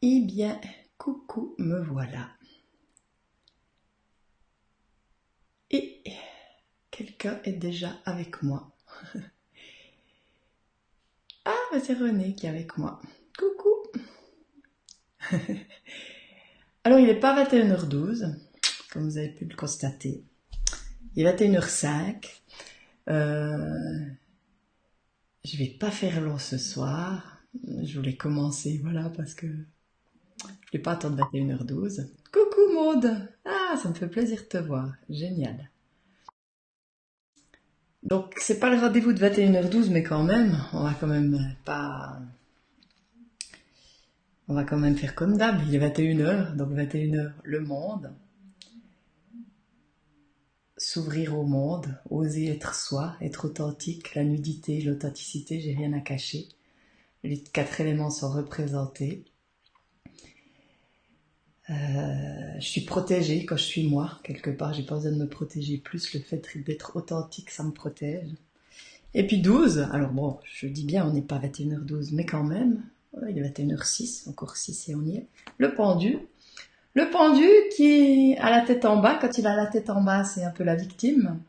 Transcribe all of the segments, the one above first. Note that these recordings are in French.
Eh bien, coucou, me voilà. Et quelqu'un est déjà avec moi. Ah, c'est René qui est avec moi. Coucou. Alors, il n'est pas 21h12, comme vous avez pu le constater. Il est 21h05. Je vais pas faire long ce soir. Je voulais commencer, voilà, parce que je vais pas attendre 21h12. Coucou Maude. Ah, ça me fait plaisir de te voir. Génial. Donc, c'est pas le rendez-vous de 21h12, mais quand même, on va quand même pas... On va quand même faire comme d'hab. Il est 21h, donc 21h, le monde. S'ouvrir au monde, oser être soi, être authentique, la nudité, l'authenticité, j'ai rien à cacher. Les 4 éléments sont représentés. Je suis protégée quand je suis moi, quelque part, j'ai pas besoin de me protéger plus, le fait d'être authentique, ça me protège. Et puis 12, alors bon, je dis bien, on n'est pas 21h12, mais quand même, il est 21h06, encore 6 et on y est. Le pendu qui a la tête en bas, quand il a la tête en bas, c'est un peu la victime,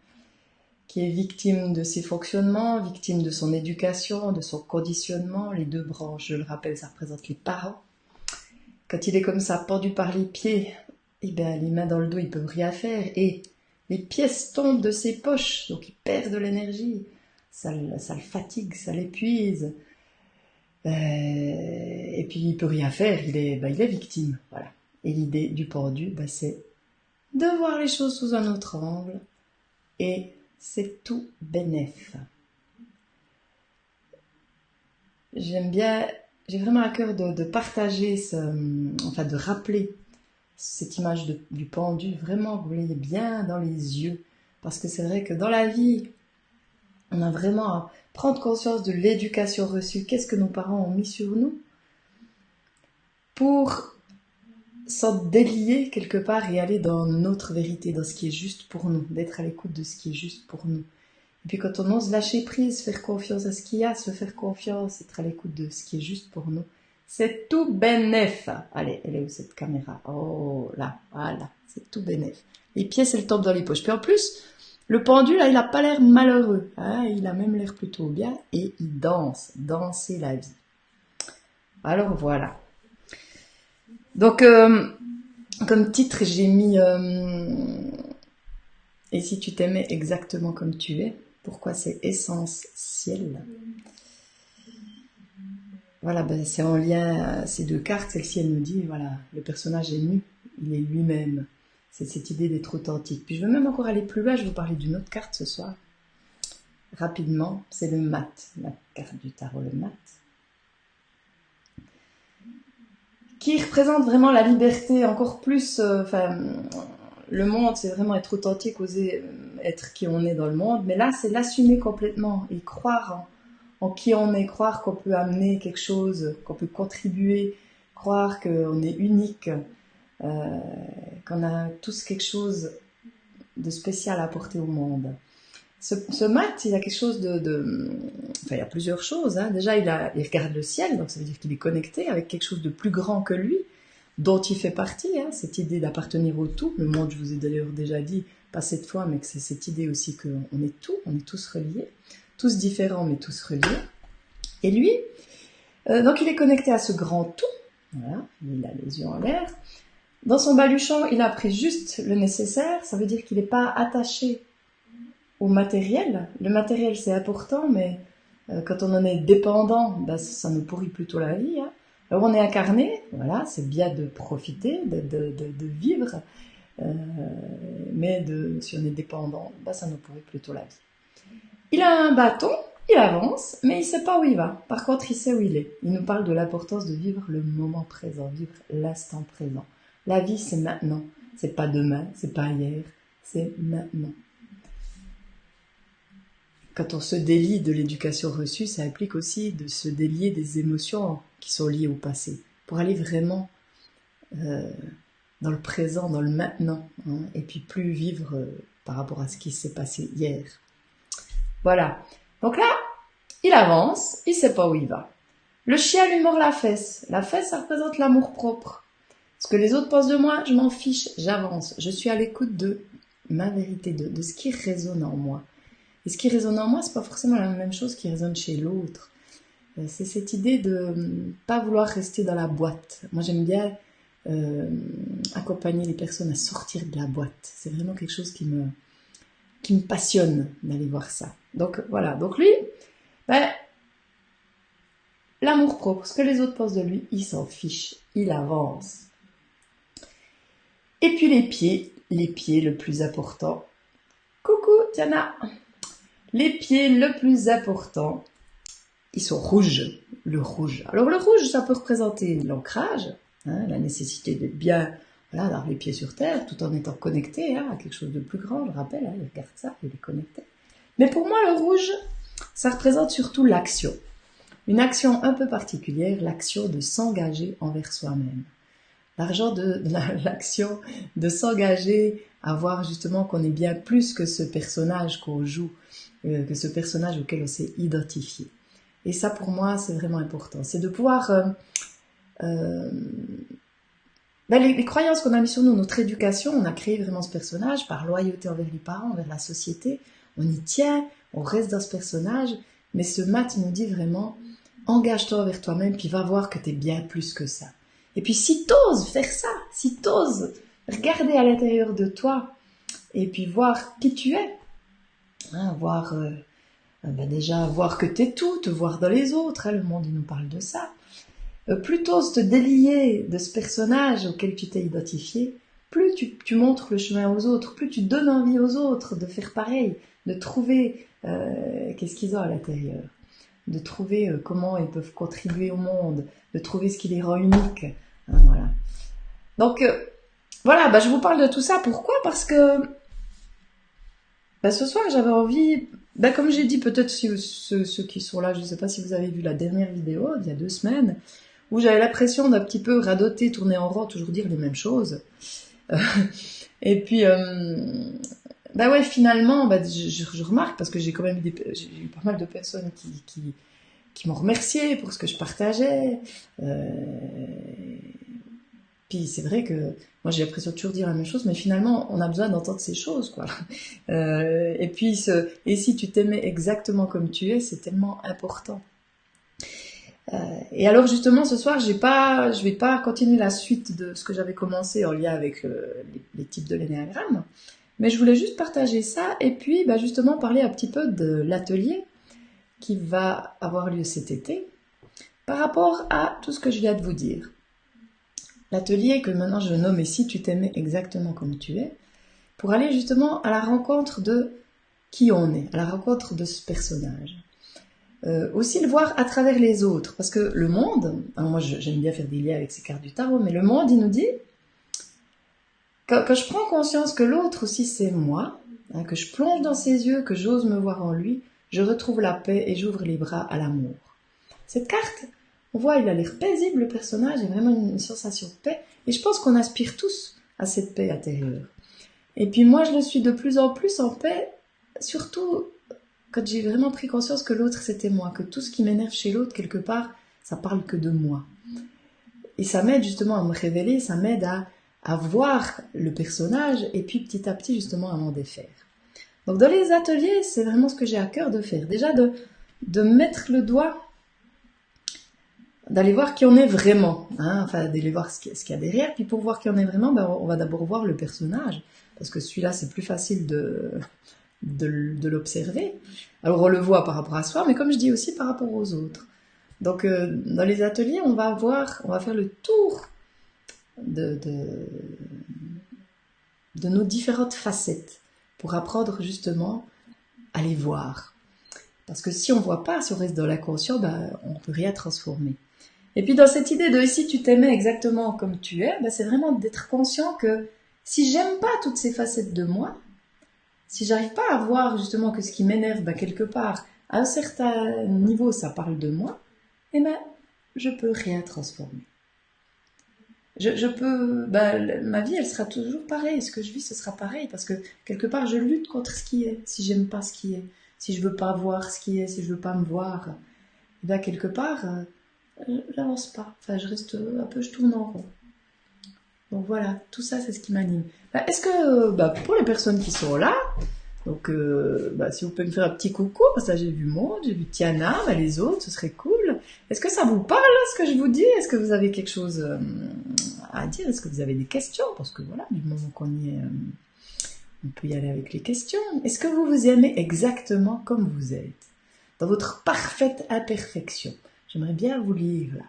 qui est victime de ses fonctionnements, victime de son éducation, de son conditionnement. Les 2 branches, je le rappelle, ça représente les parents. Quand il est comme ça, pendu par les pieds, eh bien, les mains dans le dos, il peut rien faire. Et les pièces tombent de ses poches, donc il perd de l'énergie. Ça le fatigue, ça l'épuise. Et puis il peut rien faire, il est victime. Voilà. Et l'idée du pendu, c'est de voir les choses sous un autre angle. Et c'est tout bénef. J'aime bien, j'ai vraiment à cœur de partager, de rappeler cette image du pendu, vraiment, vous voyez bien dans les yeux. Parce que c'est vrai que dans la vie, on a vraiment à prendre conscience de l'éducation reçue. Qu'est-ce que nos parents ont mis sur nous pour s'en délier quelque part et aller dans notre vérité, dans ce qui est juste pour nous, d'être à l'écoute de ce qui est juste pour nous. Et puis quand on ose lâcher prise, faire confiance à ce qu'il y a, se faire confiance, être à l'écoute de ce qui est juste pour nous, c'est tout bénef. Allez, elle est où cette caméra? Oh là, voilà, c'est tout bénef. Les pièces, elles tombent dans les poches. Puis en plus, le pendu, là, il n'a pas l'air malheureux. Hein, il a même l'air plutôt bien et il danse. Danser la vie. Alors voilà. Donc, comme titre, j'ai mis Et si tu t'aimais exactement comme tu es, pourquoi c'est essentiel? Voilà, c'est en lien, ces 2 cartes. Celle-ci, elle nous dit, voilà, le personnage est nu, il est lui-même. C'est cette idée d'être authentique. Puis je veux même encore aller plus loin, je vais vous parler d'une autre carte ce soir. Rapidement, c'est le mat, la carte du tarot, le mat. Qui représente vraiment la liberté, encore plus, le monde, c'est vraiment être authentique, oser être qui on est dans le monde. Mais là, c'est l'assumer complètement et croire en qui on est, croire qu'on peut amener quelque chose, qu'on peut contribuer, croire qu'on est unique, qu'on a tous quelque chose de spécial à apporter au monde. Ce mat, il a quelque chose il y a plusieurs choses. Hein. Déjà, il regarde le ciel, donc ça veut dire qu'il est connecté avec quelque chose de plus grand que lui, dont il fait partie, hein, cette idée d'appartenir au tout. Le monde, je vous ai d'ailleurs déjà dit, pas cette fois, mais que c'est cette idée aussi qu'on est tout, on est tous reliés, tous différents, mais tous reliés. Et lui, donc il est connecté à ce grand tout, voilà, il a les yeux en l'air. Dans son baluchon, il a pris juste le nécessaire, ça veut dire qu'il n'est pas attaché au matériel. Le matériel, c'est important, mais quand on en est dépendant, ça nous pourrit plutôt la vie. Hein. Alors on est incarné, voilà, c'est bien de profiter, de vivre, mais si on est dépendant, ça nous pourrit plutôt la vie. Il a un bâton, il avance, mais il ne sait pas où il va. Par contre, il sait où il est. Il nous parle de l'importance de vivre le moment présent, vivre l'instant présent. La vie, c'est maintenant. C'est pas demain, c'est pas hier, c'est maintenant. Quand on se délie de l'éducation reçue, ça implique aussi de se délier des émotions qui sont liées au passé, pour aller vraiment dans le présent, dans le maintenant, hein, et puis plus vivre par rapport à ce qui s'est passé hier. Voilà. Donc là, il avance, il sait pas où il va. Le chien lui mord la fesse. La fesse, ça représente l'amour propre. Ce que les autres pensent de moi, je m'en fiche, j'avance. Je suis à l'écoute de ma vérité, de ce qui résonne en moi. Et ce qui résonne en moi, c'est pas forcément la même chose qui résonne chez l'autre. C'est cette idée de pas vouloir rester dans la boîte. Moi, j'aime bien accompagner les personnes à sortir de la boîte. C'est vraiment quelque chose qui me passionne d'aller voir ça. Donc voilà, donc lui, ben, l'amour propre, ce que les autres pensent de lui, il s'en fiche, il avance. Et puis les pieds le plus important. Coucou Tiana. Les pieds le plus important, ils sont rouges, le rouge. Alors le rouge, ça peut représenter l'ancrage, hein, la nécessité d'être bien, voilà, d'avoir les pieds sur terre, tout en étant connecté à quelque chose de plus grand, je rappelle, il regarde ça, il est connecté. Mais pour moi, le rouge, ça représente surtout l'action. Une action un peu particulière, l'action de s'engager envers soi-même. L'action de s'engager à voir justement qu'on est bien plus que ce personnage qu'on joue, que ce personnage auquel on s'est identifié. Et ça, pour moi, c'est vraiment important. C'est de pouvoir... les croyances qu'on a mises sur nous, notre éducation, on a créé vraiment ce personnage par loyauté envers les parents, envers la société. On y tient, on reste dans ce personnage. Mais ce mat nous dit vraiment, engage-toi envers toi-même, puis va voir que tu es bien plus que ça. Et puis si t'oses faire ça, si t'oses regarder à l'intérieur de toi, et puis voir qui tu es, hein, déjà voir que t'es tout, te voir dans les autres, hein, le monde il nous parle de ça. Plutôt te délier de ce personnage auquel tu t'es identifié, plus tu montres le chemin aux autres, plus tu donnes envie aux autres de faire pareil, de trouver qu'est-ce qu'ils ont à l'intérieur, de trouver comment ils peuvent contribuer au monde, de trouver ce qui les rend uniques. Hein, voilà. Donc voilà, je vous parle de tout ça. Pourquoi ? Parce que ce soir j'avais envie, comme j'ai dit, peut-être si ceux qui sont là, je ne sais pas si vous avez vu la dernière vidéo d'il y a 2 semaines, où j'avais l'impression d'un petit peu radoter, tourner en rond, toujours dire les mêmes choses. Et puis, ouais, finalement, je remarque, parce que j'ai quand même j'ai eu pas mal de personnes qui m'ont remercié pour ce que je partageais. Puis c'est vrai que moi j'ai l'impression de toujours dire la même chose, mais finalement on a besoin d'entendre ces choses, quoi. Et puis et si tu t'aimais exactement comme tu es, c'est tellement important. Et alors justement ce soir je vais pas continuer la suite de ce que j'avais commencé en lien avec les types de l'énéagramme, mais je voulais juste partager ça et puis justement parler un petit peu de l'atelier qui va avoir lieu cet été par rapport à tout ce que je viens de vous dire. L'atelier que maintenant je nomme ici, tu t'aimais exactement comme tu es, pour aller justement à la rencontre de qui on est, à la rencontre de ce personnage. Aussi le voir à travers les autres, parce que le monde, alors moi j'aime bien faire des liens avec ces cartes du tarot, mais le monde il nous dit, quand je prends conscience que l'autre aussi c'est moi, hein, que je plonge dans ses yeux, que j'ose me voir en lui, je retrouve la paix et j'ouvre les bras à l'amour. Cette carte, on voit, il a l'air paisible, le personnage, il y a vraiment une sensation de paix. Et je pense qu'on aspire tous à cette paix intérieure. Et puis moi, je le suis de plus en plus en paix, surtout quand j'ai vraiment pris conscience que l'autre, c'était moi, que tout ce qui m'énerve chez l'autre, quelque part, ça parle que de moi. Et ça m'aide justement à me révéler, ça m'aide à voir le personnage, et puis petit à petit, justement, à m'en défaire. Donc dans les ateliers, c'est vraiment ce que j'ai à cœur de faire. Déjà, de mettre le doigt, d'aller voir qui on est vraiment, hein, enfin d'aller voir ce qu'il y a derrière, puis pour voir qui on est vraiment, on va d'abord voir le personnage, parce que celui-là c'est plus facile de l'observer. Alors on le voit par rapport à soi, mais comme je dis aussi par rapport aux autres. Donc dans les ateliers, on va faire le tour de nos différentes facettes, pour apprendre justement à les voir. Parce que si on ne voit pas, si on reste dans l'inconscient, on ne peut rien transformer. Et puis dans cette idée de si tu t'aimais exactement comme tu es, c'est vraiment d'être conscient que si j'aime pas toutes ces facettes de moi, si j'arrive pas à voir justement que ce qui m'énerve, quelque part, à un certain niveau, ça parle de moi, je peux rien transformer. Je peux, ma vie, elle sera toujours pareille. Ce que je vis, ce sera pareil, parce que quelque part, je lutte contre ce qui est. Si j'aime pas ce qui est, si je veux pas voir ce qui est, si je veux pas me voir, quelque part, j'avance pas. Enfin, je reste un peu, je tourne en rond. Donc voilà, tout ça, c'est ce qui m'anime. Est-ce que, pour les personnes qui sont là, donc si vous pouvez me faire un petit coucou, parce que j'ai vu Maud, j'ai vu Tiana, les autres, ce serait cool. Est-ce que ça vous parle, ce que je vous dis? Est-ce que vous avez quelque chose à dire? Est-ce que vous avez des questions? Parce que voilà, du moment qu'on y est, on peut y aller avec les questions. Est-ce que vous vous aimez exactement comme vous êtes? Dans votre parfaite imperfection. J'aimerais bien vous lire là.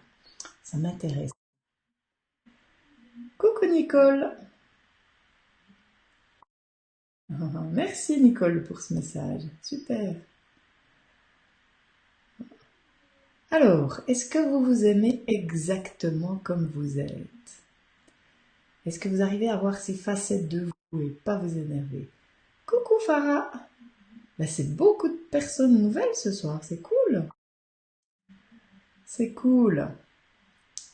Ça m'intéresse. Coucou Nicole. Merci Nicole pour ce message. Super. Alors, est-ce que vous vous aimez exactement comme vous êtes? Est-ce que vous arrivez à voir ces facettes de vous et pas vous énerver? Coucou Farah. C'est beaucoup de personnes nouvelles ce soir, c'est cool. C'est cool.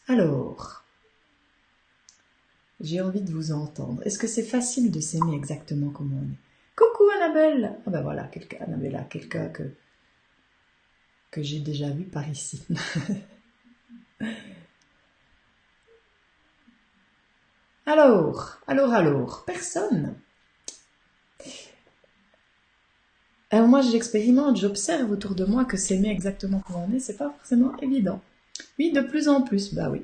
Alors, j'ai envie de vous entendre. Est-ce que c'est facile de s'aimer exactement comme on est? Coucou Annabelle. Ah ben voilà, Annabelle, quelqu'un que j'ai déjà vu par ici. Alors, personne. Alors moi, j'expérimente, j'observe autour de moi que s'aimer exactement comme on est, c'est pas forcément évident. Oui, de plus en plus, bah oui.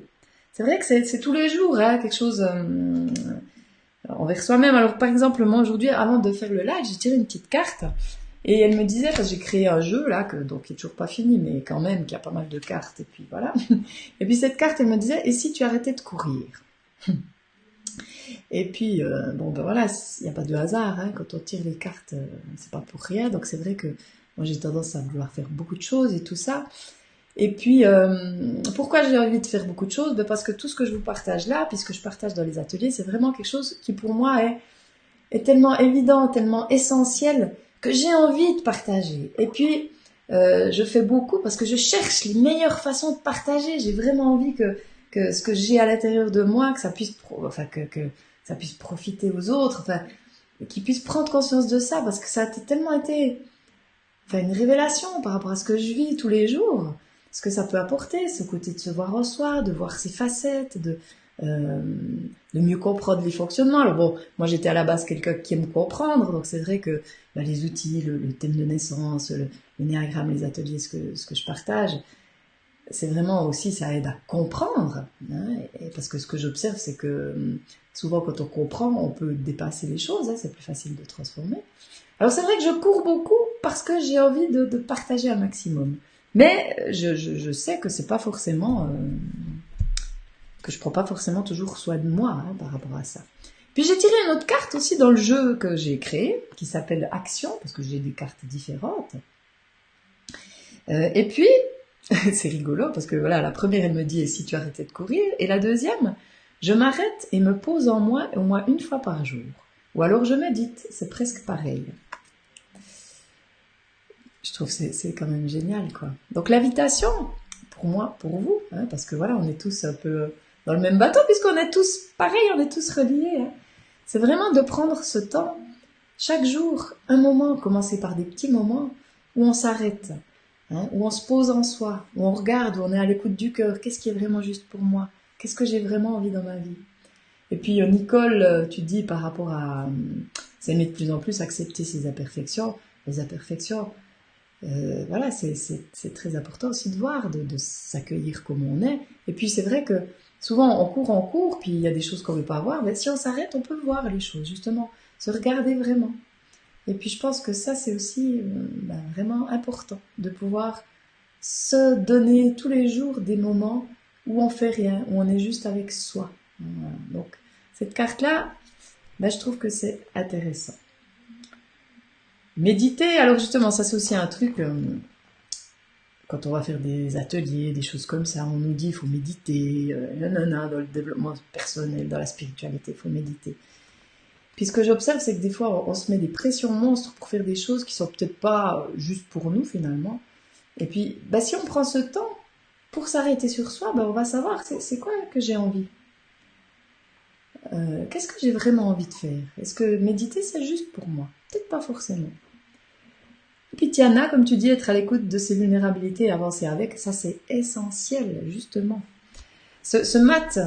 C'est vrai que c'est tous les jours, hein, quelque chose envers soi-même. Alors par exemple, moi aujourd'hui, avant de faire le live, j'ai tiré une petite carte et elle me disait, parce que j'ai créé un jeu là, donc qui est toujours pas fini, mais quand même, qui a pas mal de cartes, et puis voilà. Et puis cette carte, elle me disait, et si tu arrêtais de courir? Et puis, voilà, il n'y a pas de hasard, hein, quand on tire les cartes, c'est pas pour rien, donc c'est vrai que moi j'ai tendance à vouloir faire beaucoup de choses et tout ça. Et puis, pourquoi j'ai envie de faire beaucoup de choses? Parce que tout ce que je vous partage là, puisque je partage dans les ateliers, c'est vraiment quelque chose qui pour moi est tellement évident, tellement essentiel, que j'ai envie de partager. Et puis, je fais beaucoup parce que je cherche les meilleures façons de partager. J'ai vraiment envie que ce que j'ai à l'intérieur de moi, que ça puisse, que ça puisse profiter aux autres, qu'ils puissent prendre conscience de ça, parce que ça a tellement été une révélation par rapport à ce que je vis tous les jours, ce que ça peut apporter, ce côté de se voir en soi, de voir ses facettes, de mieux comprendre les fonctionnements. Alors bon, moi j'étais à la base quelqu'un qui aime comprendre, donc c'est vrai que les outils, le thème de naissance, le néagramme, les ateliers, ce que je partage, c'est vraiment aussi, ça aide à comprendre, hein, parce que ce que j'observe, c'est que souvent quand on comprend, on peut dépasser les choses, hein, c'est plus facile de transformer. Alors c'est vrai que je cours beaucoup parce que j'ai envie de partager un maximum. Mais je sais que c'est pas forcément que je prends pas forcément toujours soin de moi, hein, par rapport à ça. Puis j'ai tiré une autre carte aussi dans le jeu que j'ai créé, qui s'appelle Action, parce que j'ai des cartes différentes. Et puis, c'est rigolo, parce que voilà, la première, elle me dit « Et si tu arrêtais de courir ?» Et la deuxième, « Je m'arrête et me pose en moi au moins une fois par jour. » Ou alors je médite, c'est presque pareil. Je trouve que c'est quand même génial, quoi. Donc l'invitation, pour moi, pour vous, hein, parce que voilà, on est tous un peu dans le même bateau, puisqu'on est tous pareil, on est tous reliés. Hein. C'est vraiment de prendre ce temps, chaque jour, un moment, commencer par des petits moments où on s'arrête, hein, où on se pose en soi, où on regarde, où on est à l'écoute du cœur. Qu'est-ce qui est vraiment juste pour moi? Qu'est-ce que j'ai vraiment envie dans ma vie? Et puis Nicole, tu dis par rapport à s'aimer de plus en plus, accepter ses imperfections, les imperfections. Voilà, c'est très important aussi de voir, de s'accueillir comme on est. Et puis c'est vrai que souvent on court, puis il y a des choses qu'on ne veut pas voir, mais si on s'arrête, on peut voir les choses, justement, se regarder vraiment. Et puis je pense que ça, c'est aussi vraiment important, de pouvoir se donner tous les jours des moments où on fait rien, où on est juste avec soi. Voilà. Donc cette carte-là, je trouve que c'est intéressant. Méditer, alors justement, ça c'est aussi un truc, quand on va faire des ateliers, des choses comme ça, on nous dit il faut méditer, dans le développement personnel, dans la spiritualité, il faut méditer. Puis ce que j'observe, c'est que des fois, on se met des pressions monstres pour faire des choses qui sont peut-être pas juste pour nous finalement. Et puis, si on prend ce temps pour s'arrêter sur soi, on va savoir c'est quoi que j'ai envie. Qu'est-ce que j'ai vraiment envie de faire? Est-ce que méditer, c'est juste pour moi? Peut-être pas forcément. Et puis Tiana, comme tu dis, être à l'écoute de ses vulnérabilités et avancer avec, ça c'est essentiel, justement. Ce mat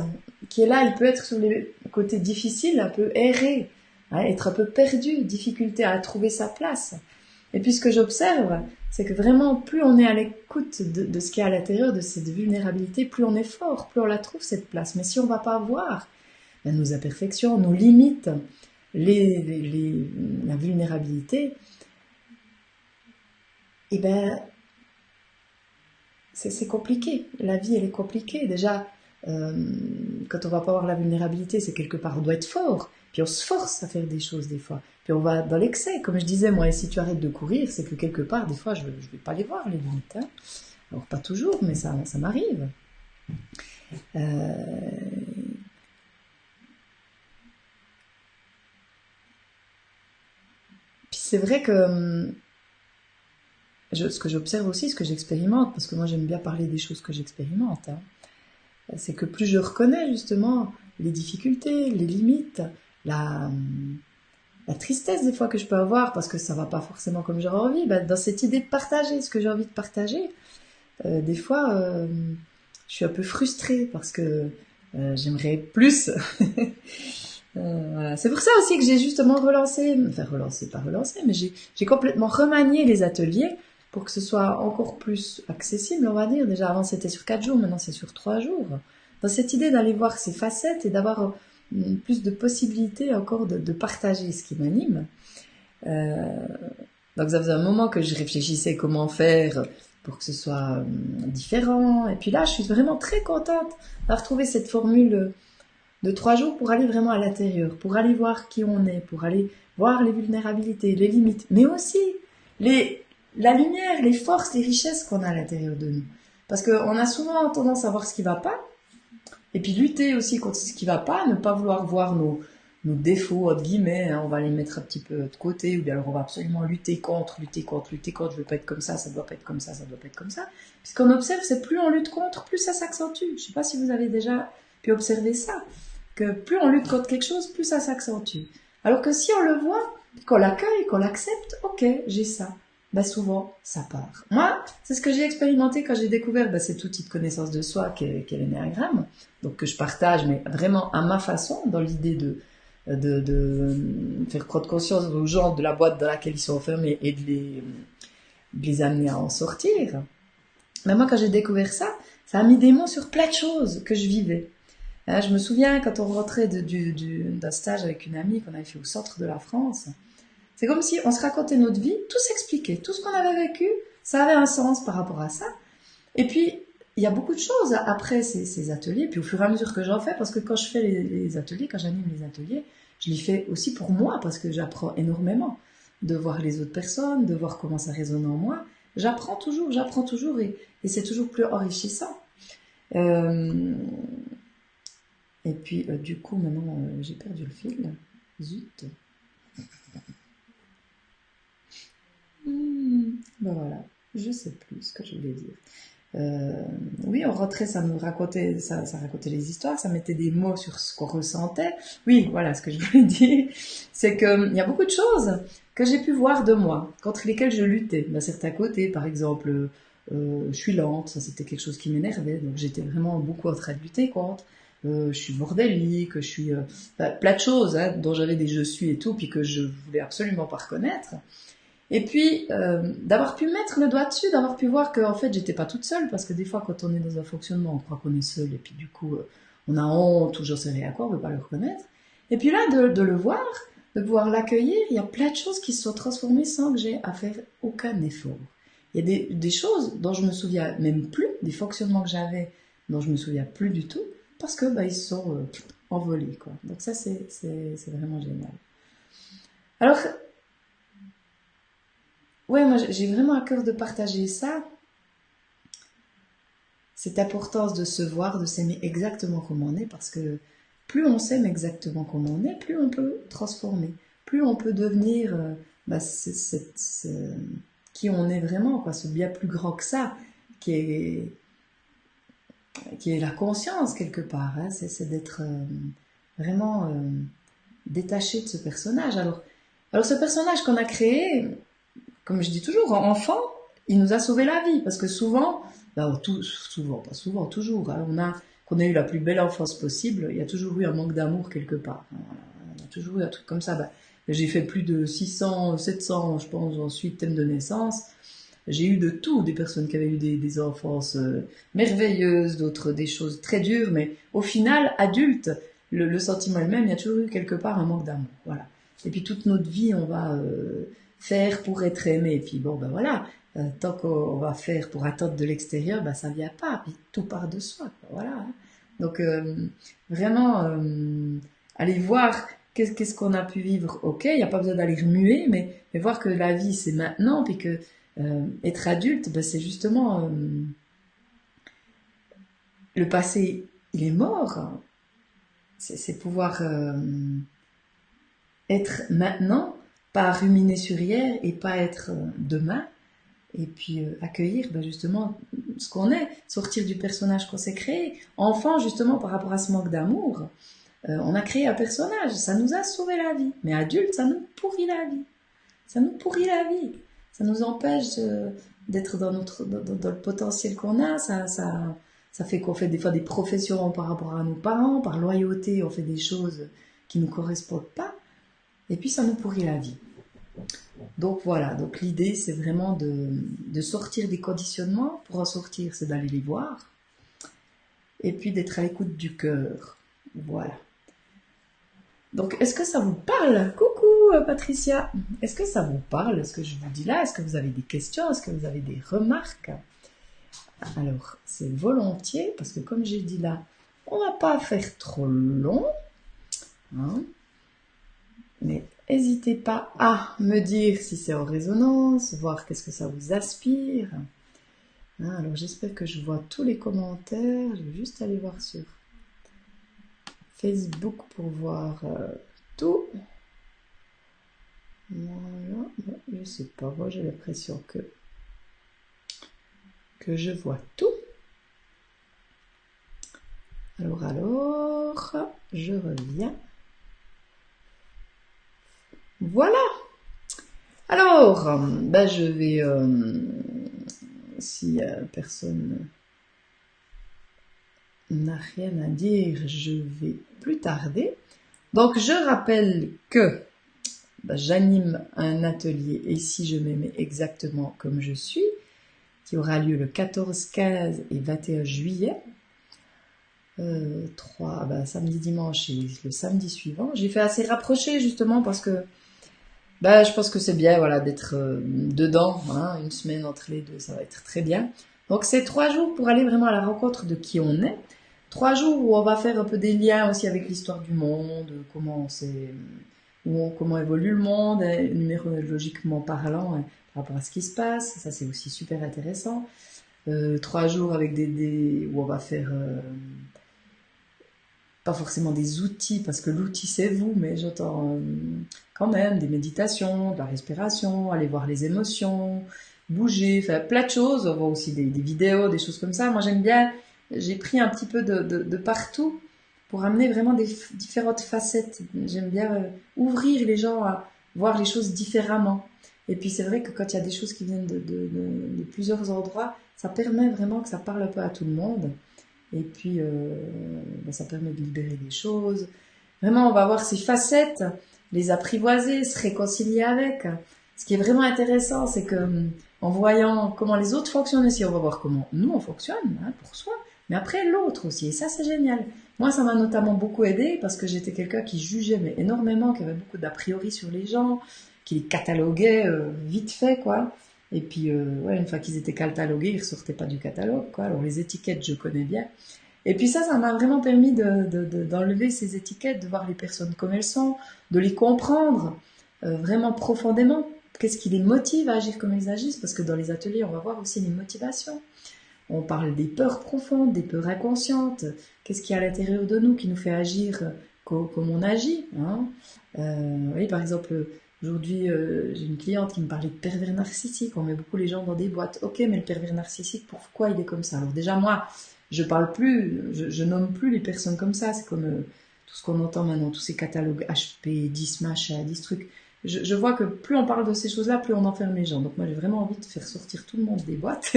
qui est là, il peut être sur les côtés difficiles, un peu erré, hein, être un peu perdu, difficulté à trouver sa place. Et puis ce que j'observe, c'est que vraiment, plus on est à l'écoute de ce qu'il y a à l'intérieur, de cette vulnérabilité, plus on est fort, plus on la trouve cette place. Mais si on ne va pas voir nos imperfections, nos limites, la vulnérabilité, eh ben, c'est compliqué. La vie, elle est compliquée. Déjà, quand on va pas voir la vulnérabilité, c'est quelque part, on doit être fort. Puis on se force à faire des choses des fois. Puis on va dans l'excès. Comme je disais, moi, et si tu arrêtes de courir, c'est que quelque part, des fois, je vais pas les voir, les limites. Hein. Alors, pas toujours, mais ça m'arrive. Puis c'est vrai que ce que j'observe aussi, ce que j'expérimente, parce que moi j'aime bien parler des choses que j'expérimente, hein, c'est que plus je reconnais justement les difficultés, les limites, la tristesse des fois que je peux avoir parce que ça va pas forcément comme j'aurais envie, ben, dans cette idée de partager ce que j'ai envie de partager, des fois je suis un peu frustrée parce que j'aimerais plus. Voilà. C'est pour ça aussi que j'ai justement relancé, pas relancé, mais j'ai complètement remanié les ateliers pour que ce soit encore plus accessible, on va dire. Déjà avant c'était sur 4 jours, maintenant c'est sur 3 jours. Dans cette idée d'aller voir ces facettes et d'avoir plus de possibilités encore de partager ce qui m'anime. Donc ça faisait un moment que je réfléchissais comment faire pour que ce soit différent. Et puis là, je suis vraiment très contente d'avoir trouvé cette formule de 3 jours pour aller vraiment à l'intérieur, pour aller voir qui on est, pour aller voir les vulnérabilités, les limites, mais aussi la lumière, les forces, les richesses qu'on a à l'intérieur de nous. Parce qu'on a souvent tendance à voir ce qui ne va pas, et puis lutter aussi contre ce qui ne va pas, ne pas vouloir voir nos défauts, entre guillemets, hein, on va les mettre un petit peu de côté, ou bien alors on va absolument lutter contre, je ne veux pas être comme ça doit pas être comme ça doit pas être comme ça. Puis ce qu'on observe, c'est plus on lutte contre, plus ça s'accentue. Je ne sais pas si vous avez déjà pu observer ça, que plus on lutte contre quelque chose, plus ça s'accentue. Alors que si on le voit, qu'on l'accueille, qu'on l'accepte, ok, j'ai ça. Ben souvent, ça part. Moi, c'est ce que j'ai expérimenté quand j'ai découvert cet outil de connaissance de soi qu'est l'énéagramme, donc que je partage, mais vraiment à ma façon, dans l'idée de faire prendre conscience aux gens de la boîte dans laquelle ils sont enfermés et de les amener à en sortir. Mais moi, quand j'ai découvert ça, ça a mis des mots sur plein de choses que je vivais. Je me souviens quand on rentrait d'un stage avec une amie qu'on avait fait au centre de la France, c'est comme si on se racontait notre vie, tout s'expliquait, tout ce qu'on avait vécu, ça avait un sens par rapport à ça. Et puis, il y a beaucoup de choses après ces ateliers, puis au fur et à mesure que j'en fais, parce que quand je fais les ateliers, quand j'anime les ateliers, je les fais aussi pour moi, parce que j'apprends énormément de voir les autres personnes, de voir comment ça résonne en moi. J'apprends toujours, et c'est toujours plus enrichissant. Et puis, du coup, maintenant, j'ai perdu le fil. Zut. Ben voilà, je sais plus ce que je voulais dire. Oui, on rentrait, ça racontait les histoires, ça mettait des mots sur ce qu'on ressentait. Oui, voilà, ce que je voulais dire, c'est qu'il y a beaucoup de choses que j'ai pu voir de moi, contre lesquelles je luttais. D'un certain côté, par exemple, je suis lente, ça c'était quelque chose qui m'énervait, donc j'étais vraiment beaucoup en train de lutter contre. Je suis bordélique, je suis plein de choses hein, dont j'avais des je suis et tout, puis que je voulais absolument pas reconnaître. Et puis d'avoir pu mettre le doigt dessus, d'avoir pu voir que en fait j'étais pas toute seule, parce que des fois quand on est dans un fonctionnement, on croit qu'on est seul, et puis du coup on a honte ou j'en sais rien quoi, on veut pas le reconnaître. Et puis là de le voir, de pouvoir l'accueillir, il y a plein de choses qui se sont transformées sans que j'ai à faire aucun effort. Il y a des choses dont je me souviens même plus, des fonctionnements que j'avais dont je me souviens plus du tout, parce que ils se sont envolés quoi. Donc ça c'est vraiment génial. Alors ouais, moi j'ai vraiment à cœur de partager ça, cette importance de se voir, de s'aimer exactement comme on est, parce que plus on s'aime exactement comme on est, plus on peut transformer, plus on peut devenir qui on est vraiment, quoi, ce bien plus grand que ça, qui est la conscience quelque part, hein, c'est d'être vraiment détaché de ce personnage. Alors ce personnage qu'on a créé, comme je dis toujours, enfant, il nous a sauvé la vie. Parce que souvent, souvent, pas souvent, toujours, hein, qu'on a eu la plus belle enfance possible, il y a toujours eu un manque d'amour quelque part. Il y a toujours eu un truc comme ça. J'ai fait plus de 600, 700, je pense, ensuite, thèmes de naissance. J'ai eu de tout, des personnes qui avaient eu des enfances merveilleuses, d'autres des choses très dures, mais au final, adulte, le sentiment est le même, il y a toujours eu quelque part un manque d'amour. Voilà. Et puis toute notre vie, on va faire pour être aimé. Et puis bon, ben voilà, tant qu'on va faire pour attendre de l'extérieur, ben ça vient pas. Puis tout part de soi. Quoi, voilà. Hein. Donc vraiment, aller voir qu'est-ce qu'on a pu vivre. Ok, il n'y a pas besoin d'aller remuer, mais voir que la vie c'est maintenant, puis que être adulte, ben, c'est justement le passé, il est mort. Hein. C'est pouvoir être maintenant, pas ruminer sur hier et pas être demain. Et puis accueillir ben, justement ce qu'on est, sortir du personnage qu'on s'est créé. Enfant, justement, par rapport à ce manque d'amour, on a créé un personnage, ça nous a sauvé la vie. Mais adulte, ça nous pourrit la vie. Ça nous pourrit la vie. Ça nous empêche d'être dans le potentiel qu'on a. Ça fait qu'on fait des fois des professions par rapport à nos parents, par loyauté, on fait des choses qui ne nous correspondent pas. Et puis ça nous pourrit la vie. Donc voilà, donc l'idée c'est vraiment de sortir des conditionnements. Pour en sortir, c'est d'aller les voir. Et puis d'être à l'écoute du cœur. Voilà. Donc est-ce que ça vous parle? Coucou Patricia. Est-ce que ça vous parle, ce que je vous dis là? Est-ce que vous avez des questions? Est-ce que vous avez des remarques? Alors, c'est volontiers, parce que comme j'ai dit là, on va pas faire trop long. Hein, mais n'hésitez pas à me dire si c'est en résonance, voir qu'est-ce que ça vous aspire. Hein, alors j'espère que je vois tous les commentaires. Je vais juste aller voir sur Facebook pour voir tout. Voilà, bon, je sais pas, moi j'ai l'impression que je vois tout. Alors, je reviens. Voilà. Alors, ben je vais, si personne n'a rien à dire, je vais plus tarder. Donc, je rappelle que j'anime un atelier et si je m'aimais exactement comme je suis, qui aura lieu le 14, 15 et 21 juillet. 3, samedi, dimanche et le samedi suivant. J'ai fait assez rapproché justement parce que je pense que c'est bien voilà, d'être dedans, hein, une semaine entre les deux, ça va être très bien. Donc c'est 3 jours pour aller vraiment à la rencontre de qui on est. 3 jours où on va faire un peu des liens aussi avec l'histoire du monde, comment évolue le monde, numérologiquement parlant, hein, par rapport à ce qui se passe. Ça c'est aussi super intéressant. 3 jours avec où on va faire pas forcément des outils, parce que l'outil c'est vous, mais j'entends quand même des méditations, de la respiration, aller voir les émotions, bouger, faire plein de choses. On voit aussi des vidéos, des choses comme ça. Moi j'aime bien, j'ai pris un petit peu de partout pour amener vraiment des différentes facettes. J'aime bien ouvrir les gens à voir les choses différemment. Et puis c'est vrai que quand il y a des choses qui viennent de plusieurs endroits, ça permet vraiment que ça parle un peu à tout le monde. Et puis, ça permet de libérer des choses. Vraiment, on va voir ces facettes, les apprivoiser, se réconcilier avec. Ce qui est vraiment intéressant, c'est que en voyant comment les autres fonctionnent aussi, on va voir comment nous, on fonctionne, hein, pour soi, mais après l'autre aussi. Et ça, c'est génial. Moi, ça m'a notamment beaucoup aidé parce que j'étais quelqu'un qui jugeait mais énormément, qui avait beaucoup d'a priori sur les gens, qui les cataloguait vite fait, quoi. Et puis, une fois qu'ils étaient catalogués, ils ne ressortaient pas du catalogue, quoi. Alors, les étiquettes, je connais bien. Et puis ça m'a vraiment permis d'enlever ces étiquettes, de voir les personnes comme elles sont, de les comprendre vraiment profondément. Qu'est-ce qui les motive à agir comme elles agissent? Parce que dans les ateliers, on va voir aussi les motivations. On parle des peurs profondes, des peurs inconscientes. Qu'est-ce qu'il y a à l'intérieur de nous qui nous fait agir comme on agit, hein? Oui, par exemple... Aujourd'hui, j'ai une cliente qui me parlait de pervers narcissique. On met beaucoup les gens dans des boîtes. Ok, mais le pervers narcissique, pourquoi il est comme ça? Alors déjà, moi, je parle plus, je nomme plus les personnes comme ça. C'est comme tout ce qu'on entend maintenant, tous ces catalogues HP, 10 machins, 10 trucs. je vois que plus on parle de ces choses-là, plus on enferme les gens. Donc moi, j'ai vraiment envie de faire sortir tout le monde des boîtes.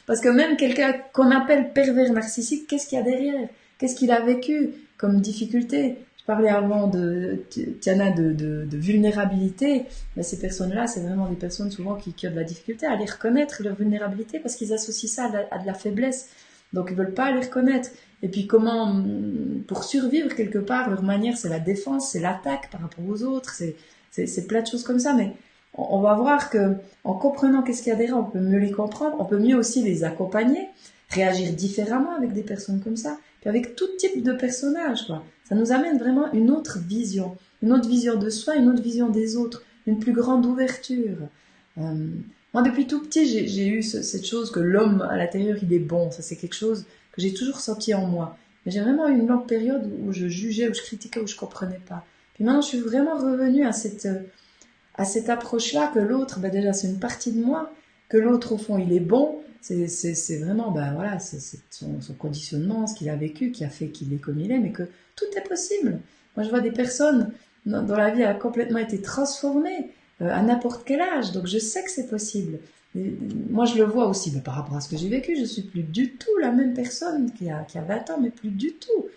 Parce que même quelqu'un qu'on appelle pervers narcissique, qu'est-ce qu'il y a derrière? Qu'est-ce qu'il a vécu comme difficulté? Je parlais avant Tiana, de vulnérabilité. Mais ces personnes-là, c'est vraiment des personnes souvent qui ont de la difficulté à aller reconnaître leur vulnérabilité parce qu'ils associent ça à de la faiblesse. Donc ils veulent pas les reconnaître. Et puis comment, pour survivre quelque part, leur manière, c'est la défense, c'est l'attaque par rapport aux autres, c'est plein de choses comme ça. Mais on va voir que en comprenant qu'est-ce qu'il y a derrière, on peut mieux les comprendre, on peut mieux aussi les accompagner, réagir différemment avec des personnes comme ça, puis avec tout type de personnages, quoi. Ça nous amène vraiment une autre vision de soi, une autre vision des autres, une plus grande ouverture. Moi, depuis tout petit, j'ai eu cette chose que l'homme à l'intérieur, il est bon. Ça, c'est quelque chose que j'ai toujours senti en moi. Mais j'ai vraiment eu une longue période où je jugeais, où je critiquais, où je comprenais pas. Puis maintenant, je suis vraiment revenue à cette approche-là que l'autre, ben déjà, c'est une partie de moi, que l'autre, au fond, il est bon. C'est vraiment, ben voilà, c'est son conditionnement, ce qu'il a vécu, qui a fait qu'il est comme il est, mais que tout est possible. Moi, je vois des personnes dont la vie a complètement été transformée à n'importe quel âge, donc je sais que c'est possible. Et moi, je le vois aussi, mais par rapport à ce que j'ai vécu, je suis plus du tout la même personne qui a 20 ans, mais plus du tout.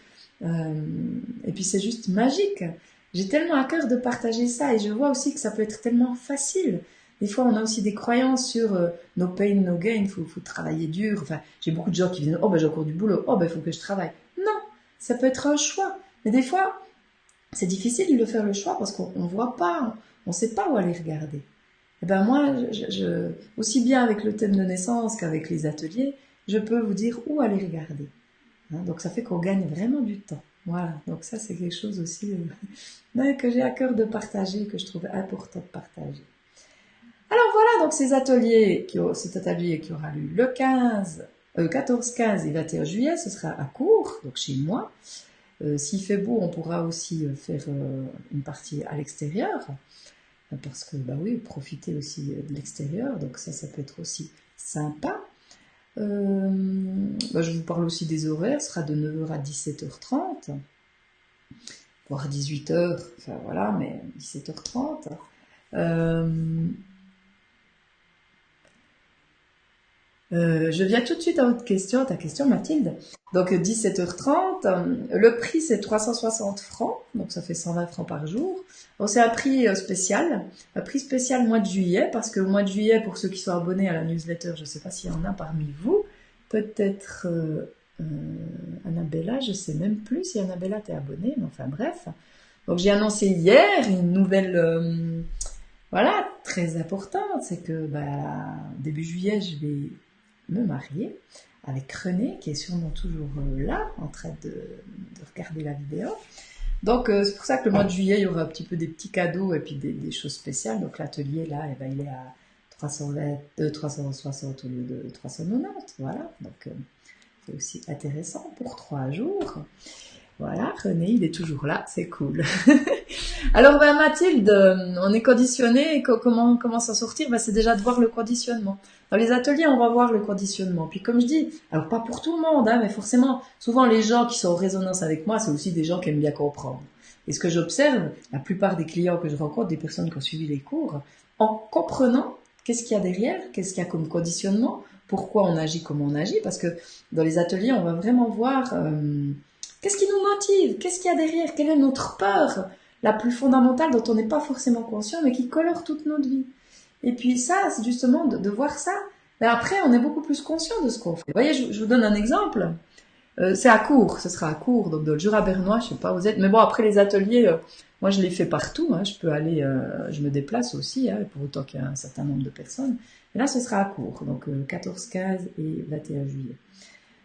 Et puis c'est juste magique. J'ai tellement à cœur de partager ça et je vois aussi que ça peut être tellement facile. Des fois, on a aussi des croyances sur no pain, no gain, il faut travailler dur. Enfin, j'ai beaucoup de gens qui viennent, oh ben j'ai encore du boulot, oh ben il faut que je travaille. Non, ça peut être un choix. Mais des fois, c'est difficile de faire le choix parce qu'on ne voit pas, on ne sait pas où aller regarder. Et ben moi, aussi bien avec le thème de naissance qu'avec les ateliers, je peux vous dire où aller regarder. Hein, donc ça fait qu'on gagne vraiment du temps. Voilà, donc ça c'est quelque chose aussi que j'ai à cœur de partager, que je trouve important de partager. Alors voilà, donc cet atelier qui aura lieu le 14, 15 et 21 juillet, ce sera à Cours, donc chez moi. S'il fait beau, on pourra aussi faire une partie à l'extérieur, parce que, bah oui, profiter aussi de l'extérieur, donc ça peut être aussi sympa. Je vous parle aussi des horaires, ce sera de 9h à 17h30, voire 18h, enfin voilà, mais 17h30. Je viens tout de suite à votre question, ta question Mathilde. Donc 17h30, le prix c'est 360 francs, donc ça fait 120 francs par jour. Donc c'est un prix spécial mois de juillet, parce que au mois de juillet, pour ceux qui sont abonnés à la newsletter, je ne sais pas s'il y en a parmi vous, peut-être Annabella, je ne sais même plus si Annabella t'es abonnée, mais enfin bref. Donc j'ai annoncé hier une nouvelle, voilà, très importante, c'est que début juillet, je vais me marier avec René, qui est sûrement toujours là, en train de regarder la vidéo. Donc c'est pour ça que le mois de juillet, il y aura un petit peu des petits cadeaux et puis des choses spéciales. Donc l'atelier, là, il est à 360 au lieu de 390. Voilà, donc c'est aussi intéressant pour 3 jours. Voilà, René, il est toujours là, c'est cool. Alors, Mathilde, on est conditionné, comment s'en sortir? C'est déjà de voir le conditionnement. Dans les ateliers, on va voir le conditionnement. Puis comme je dis, alors pas pour tout le monde, mais forcément, souvent les gens qui sont en résonance avec moi, c'est aussi des gens qui aiment bien comprendre. Et ce que j'observe, la plupart des clients que je rencontre, des personnes qui ont suivi les cours, en comprenant qu'est-ce qu'il y a derrière, qu'est-ce qu'il y a comme conditionnement, pourquoi on agit comme on agit, parce que dans les ateliers, on va vraiment voir qu'est-ce qui nous motive, qu'est-ce qu'il y a derrière, quelle est notre peur la plus fondamentale dont on n'est pas forcément conscient, mais qui colore toute notre vie. Et puis ça, c'est justement de voir ça. Mais après, on est beaucoup plus conscient de ce qu'on fait. Vous voyez, je vous donne un exemple. C'est à Cours, ce sera à Cours, donc dans le Jura bernois, je sais pas où vous êtes. Mais bon, après les ateliers, moi je les fais partout. Je peux aller, je me déplace aussi, pour autant qu'il y a un certain nombre de personnes. Et là, ce sera à Cours, donc 14, 15 et 21 juillet.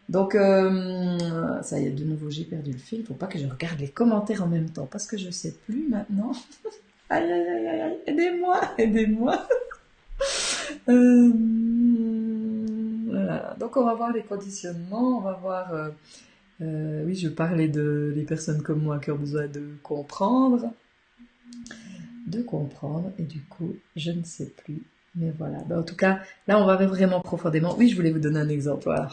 Donc, ça y est, de nouveau, j'ai perdu le fil. Il ne faut pas que je regarde les commentaires en même temps, parce que je ne sais plus maintenant. Aïe, aïe, aïe, aïe, aidez-moi. Voilà. Donc, on va voir les conditionnements, on va voir... oui, je parlais des personnes comme moi qui ont besoin de comprendre. Et du coup, je ne sais plus. Mais voilà. En tout cas, là, on va vraiment profondément. Oui, je voulais vous donner un exemple. Voilà.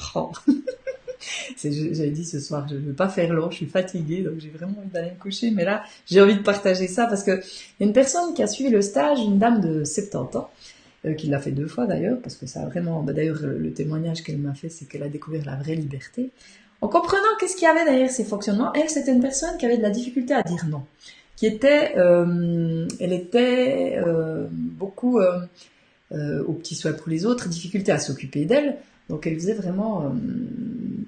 J'avais dit ce soir, je ne veux pas faire long, je suis fatiguée, donc j'ai vraiment envie d'aller me coucher. Mais là, j'ai envie de partager ça parce que il y a une personne qui a suivi le stage, une dame de 70 ans, qui l'a fait 2 fois d'ailleurs, parce que ça a vraiment... d'ailleurs, le témoignage qu'elle m'a fait, c'est qu'elle a découvert la vraie liberté. En comprenant qu'est-ce qu'il y avait derrière ces fonctionnements, elle, c'était une personne qui avait de la difficulté à dire non. Elle était beaucoup aux petits soins pour les autres, difficulté à s'occuper d'elle, donc elle faisait vraiment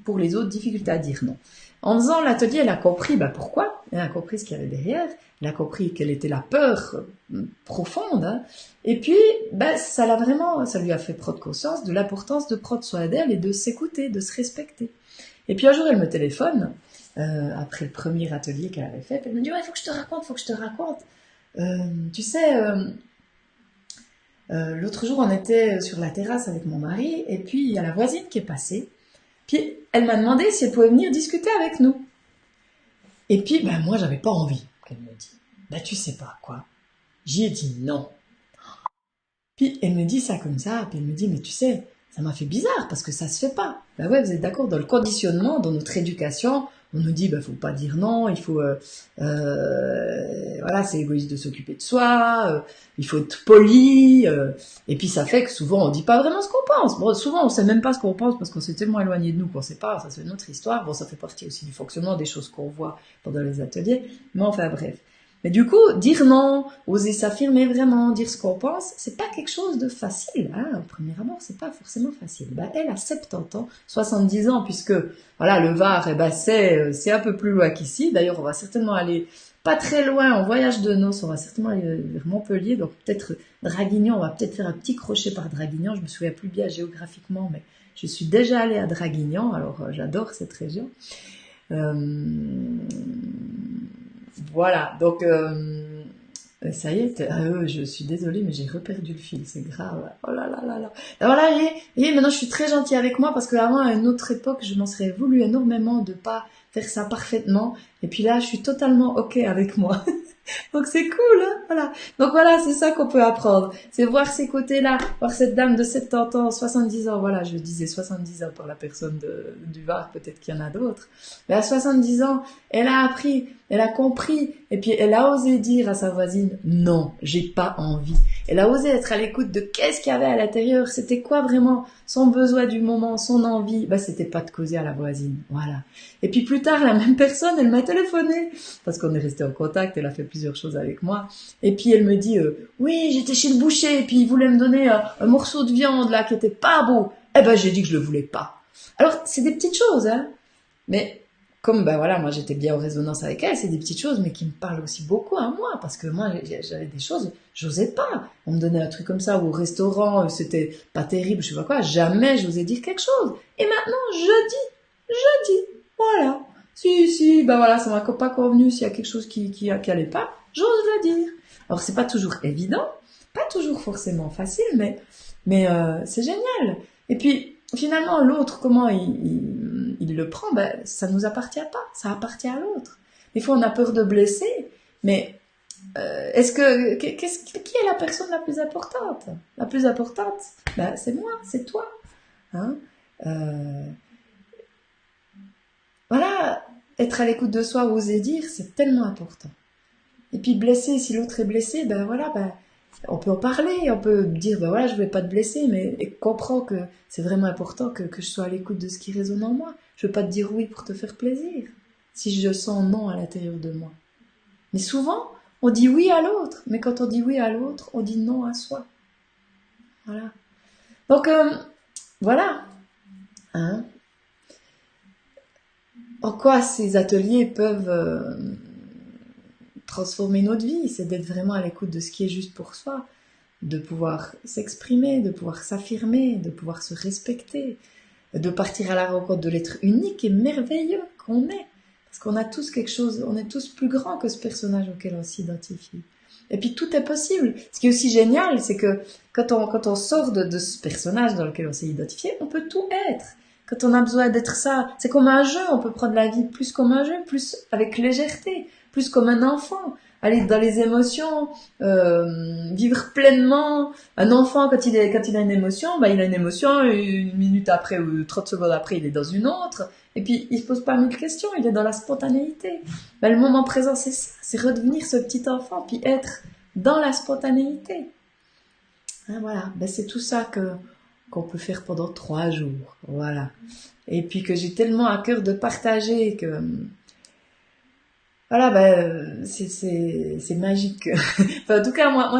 pour les autres difficulté à dire non. En faisant l'atelier, elle a compris pourquoi, elle a compris ce qu'il y avait derrière, elle a compris quelle était la peur profonde, hein, et puis ça lui a fait prendre conscience de l'importance de prendre soin d'elle et de s'écouter, de se respecter. Et puis un jour elle me téléphone, après le premier atelier qu'elle avait fait, elle me dit « Ouais, faut que je te raconte. Tu sais, l'autre jour on était sur la terrasse avec mon mari, et puis il y a la voisine qui est passée, puis elle m'a demandé si elle pouvait venir discuter avec nous. Et puis moi j'avais pas envie qu'elle me dise. Tu sais pas quoi. J'y ai dit non. Puis elle me dit ça comme ça, puis elle me dit « Mais tu sais, ça m'a fait bizarre parce que ça se fait pas. » Ouais, vous êtes d'accord, dans le conditionnement, dans notre éducation, on nous dit faut pas dire non, il faut voilà, c'est égoïste de s'occuper de soi, il faut être poli, et puis ça fait que souvent on dit pas vraiment ce qu'on pense. Bon, souvent on sait même pas ce qu'on pense parce qu'on s'est tellement éloigné de nous qu'on sait pas, ça c'est notre histoire. Bon, ça fait partie aussi du fonctionnement des choses qu'on voit pendant les ateliers, mais enfin bref. Mais du coup, dire non, oser s'affirmer vraiment, dire ce qu'on pense, c'est pas quelque chose de facile, hein. Au premier abord, c'est pas forcément facile. Elle a 70 ans, 70 ans, puisque, voilà, le Var, c'est un peu plus loin qu'ici. D'ailleurs, on va certainement aller pas très loin en voyage de noces, on va certainement aller vers Montpellier, donc peut-être Draguignan, on va peut-être faire un petit crochet par Draguignan, je me souviens plus bien géographiquement, mais je suis déjà allée à Draguignan, alors j'adore cette région. Voilà, donc ça y est, je suis désolée, mais j'ai reperdu le fil, c'est grave. Oh là là là là. Voilà, et maintenant je suis très gentille avec moi parce qu'avant, à une autre époque, je m'en serais voulu énormément de pas faire ça parfaitement. Et puis là, je suis totalement ok avec moi. Donc c'est cool, hein, voilà. Donc voilà, c'est ça qu'on peut apprendre. C'est voir ces côtés-là, voir cette dame de 70 ans, 70 ans, voilà, je disais 70 ans pour la personne du Var, peut-être qu'il y en a d'autres. Mais à 70 ans, elle a appris, elle a compris, et puis elle a osé dire à sa voisine, non, j'ai pas envie. Elle a osé être à l'écoute de qu'est-ce qu'il y avait à l'intérieur, c'était quoi vraiment son besoin du moment, son envie. C'était pas de causer à la voisine, voilà. Et puis plus tard, la même personne, elle m'a téléphoné, parce qu'on est resté en contact, elle a fait plusieurs choses avec moi. Et puis elle me dit, oui, j'étais chez le boucher, et puis il voulait me donner un morceau de viande là qui était pas beau. J'ai dit que je le voulais pas. Alors c'est des petites choses, hein. Mais comme voilà, moi j'étais bien en résonance avec elle, c'est des petites choses, mais qui me parlent aussi beaucoup à moi, parce que moi j'avais des choses, j'osais pas. On me donnait un truc comme ça, ou au restaurant, c'était pas terrible, je sais pas quoi, jamais j'osais dire quelque chose. Et maintenant je dis, voilà. Si, voilà, ça m'a pas convenu, s'il y a quelque chose qui allait pas, j'ose le dire. Alors c'est pas toujours évident, pas toujours forcément facile, mais c'est génial. Et puis finalement l'autre, comment il le prend, ça nous appartient pas, ça appartient à l'autre. Des fois on a peur de blesser, mais qui est la personne la plus importante? La plus importante, c'est moi, c'est toi, hein. Voilà, être à l'écoute de soi, oser dire, c'est tellement important. Et puis blesser, si l'autre est blessé, on peut en parler, on peut dire, voilà, je ne vais pas te blesser, mais comprends que c'est vraiment important que je sois à l'écoute de ce qui résonne en moi. Je ne veux pas te dire oui pour te faire plaisir, si je sens non à l'intérieur de moi. Mais souvent, on dit oui à l'autre, mais quand on dit oui à l'autre, on dit non à soi. Voilà. Donc, voilà. Hein? En quoi ces ateliers peuvent transformer notre vie, c'est d'être vraiment à l'écoute de ce qui est juste pour soi, de pouvoir s'exprimer, de pouvoir s'affirmer, de pouvoir se respecter, de partir à la rencontre de l'être unique et merveilleux qu'on est. Parce qu'on a tous quelque chose, on est tous plus grands que ce personnage auquel on s'identifie. Et puis tout est possible. Ce qui est aussi génial, c'est que quand on sort de ce personnage dans lequel on s'est identifié, on peut tout être. Quand on a besoin d'être ça, c'est comme un jeu, on peut prendre la vie plus comme un jeu, plus avec légèreté, plus comme un enfant, aller dans les émotions, vivre pleinement. Un enfant, quand il a une émotion, il a une émotion, une minute après ou 30 secondes après, il est dans une autre. Et puis, il se pose pas mille questions, il est dans la spontanéité. Ben, le moment présent, c'est ça, c'est redevenir ce petit enfant, puis être dans la spontanéité. Hein, voilà, ben, c'est tout ça qu'on peut faire pendant 3 jours. Voilà. Et puis que j'ai tellement à cœur de partager que voilà, ben, c'est magique. Enfin, en tout cas, moi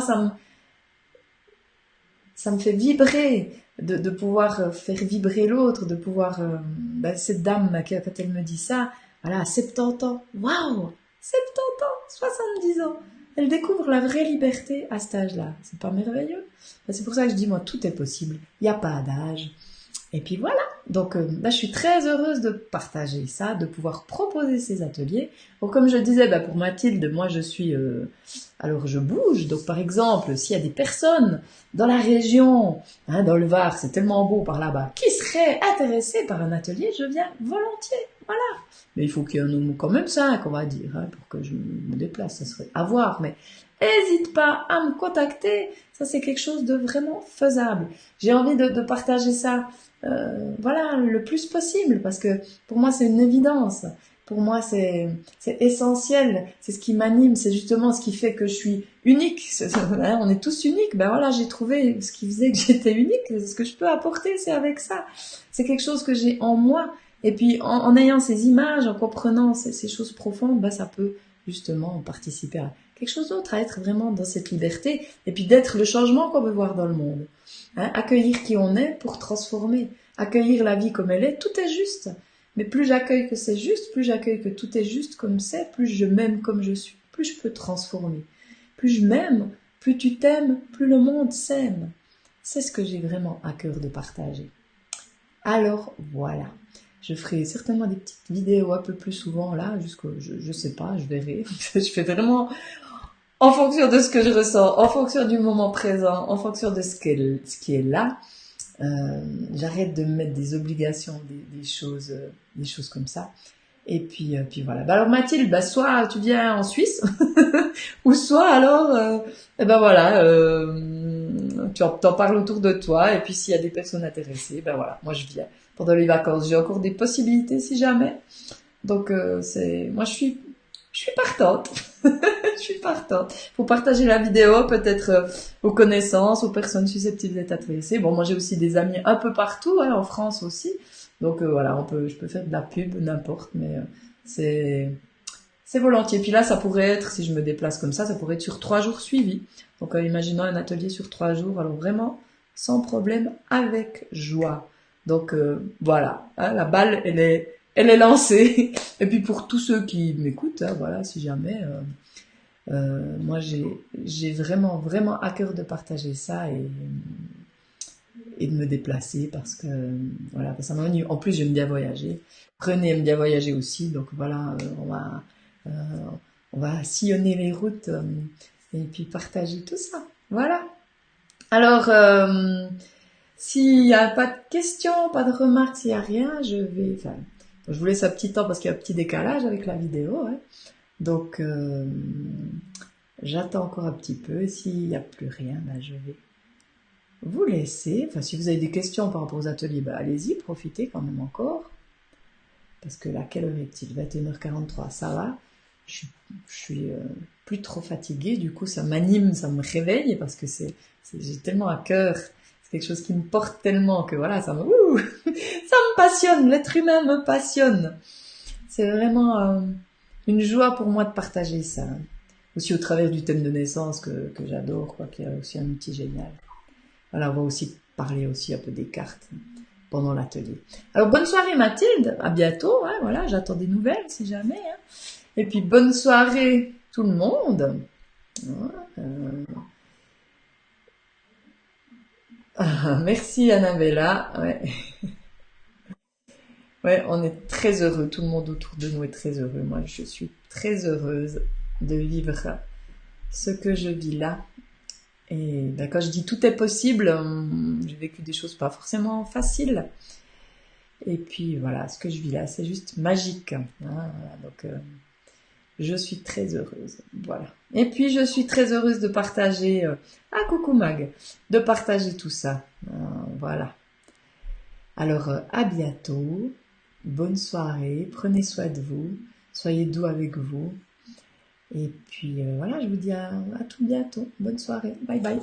ça me fait vibrer de pouvoir faire vibrer l'autre, de pouvoir... ben, cette dame, quand elle me dit ça, voilà, à 70 ans, waouh, 70 ans, 70 ans, elle découvre la vraie liberté à cet âge-là. C'est pas merveilleux? Ben, c'est pour ça que je dis, moi, tout est possible. Il n'y a pas d'âge. Et puis voilà, donc là je suis très heureuse de partager ça, de pouvoir proposer ces ateliers. Bon, comme je disais, bah, pour Mathilde, moi je suis... alors je bouge, donc par exemple, s'il y a des personnes dans la région, hein, dans le Var, c'est tellement beau par là-bas, qui seraient intéressées par un atelier, je viens volontiers, voilà. Mais il faut qu'il y ait un nombre quand même 5, on va dire, hein, pour que je me déplace, ça serait à voir, mais... N'hésite pas à me contacter, ça c'est quelque chose de vraiment faisable. J'ai envie de partager ça voilà, le plus possible, parce que pour moi c'est une évidence. Pour moi c'est essentiel, c'est ce qui m'anime, c'est justement ce qui fait que je suis unique. Hein, on est tous uniques, ben voilà, j'ai trouvé ce qui faisait que j'étais unique, ce que je peux apporter, c'est avec ça. C'est quelque chose que j'ai en moi, et puis en ayant ces images, en comprenant ces choses profondes, ben ça peut justement participer à quelque chose d'autre, à être vraiment dans cette liberté, et puis d'être le changement qu'on veut voir dans le monde. Hein, accueillir qui on est pour transformer, accueillir la vie comme elle est, tout est juste. Mais plus j'accueille que c'est juste, plus j'accueille que tout est juste comme c'est, plus je m'aime comme je suis, plus je peux transformer. Plus je m'aime, plus tu t'aimes, plus le monde s'aime. C'est ce que j'ai vraiment à cœur de partager. Alors voilà, je ferai certainement des petites vidéos un peu plus souvent là, je sais pas, je verrai. Je fais vraiment en fonction de ce que je ressens, en fonction du moment présent, en fonction de ce qui est là. J'arrête de me mettre des obligations, des choses comme ça. Et puis voilà. Bah alors Mathilde, bah soit tu viens en Suisse, ou soit alors, et ben voilà, tu t'en parles autour de toi. Et puis s'il y a des personnes intéressées, ben voilà, moi je viens pendant les vacances. J'ai encore des possibilités si jamais. Donc moi je suis partante. Je suis partante. Faut partager la vidéo peut-être aux connaissances, aux personnes susceptibles d'être intéressées. Bon, moi j'ai aussi des amis un peu partout, hein, en France aussi. Donc voilà, je peux faire de la pub, n'importe, mais c'est volontiers. Puis là, ça pourrait être, si je me déplace comme ça pourrait être sur 3 jours suivis. Donc imaginons un atelier sur 3 jours, alors vraiment sans problème, avec joie. Donc voilà, hein, la balle elle est lancée. Et puis pour tous ceux qui m'écoutent, hein, voilà, si jamais, moi j'ai vraiment à cœur de partager ça et de me déplacer parce que voilà, ça m'ennuie. En plus, j'aime bien voyager. René aime bien voyager aussi, donc voilà, euh, on va sillonner les routes et puis partager tout ça. Voilà. Alors, s'il n'y a pas de questions, pas de remarques, s'il n'y a rien, enfin, je vous laisse un petit temps parce qu'il y a un petit décalage avec la vidéo. Hein. Donc, j'attends encore un petit peu. Et s'il n'y a plus rien, ben, je vais vous laisser. Enfin, si vous avez des questions par rapport aux ateliers, ben, allez-y, profitez quand même encore. Parce que là, quelle heure est-il? 21h43, ça va. Je suis plus trop fatiguée. Du coup, ça m'anime, ça me réveille parce que j'ai tellement à cœur. C'est quelque chose qui me porte tellement que voilà, ça me passionne. L'être humain me passionne. C'est vraiment une joie pour moi de partager ça. Aussi au travers du thème de naissance que j'adore, quoi, qui est aussi un outil génial. Voilà, on va aussi parler aussi un peu des cartes pendant l'atelier. Alors bonne soirée Mathilde, à bientôt, hein, voilà, j'attends des nouvelles si jamais. Hein. Et puis bonne soirée tout le monde. Merci Annabella. Ouais. Ouais, on est très heureux, tout le monde autour de nous est très heureux. Moi, je suis très heureuse de vivre ce que je vis là. Et ben, quand je dis tout est possible, j'ai vécu des choses pas forcément faciles. Et puis voilà, ce que je vis là, c'est juste magique. Hein, donc, je suis très heureuse. Voilà. Et puis, je suis très heureuse de partager... ah, coucou Mag! De partager tout ça. Voilà. Alors, à bientôt. bonne soirée, prenez soin de vous, soyez doux avec vous. Et puis voilà, je vous dis à tout bientôt. Bonne soirée. Bye bye.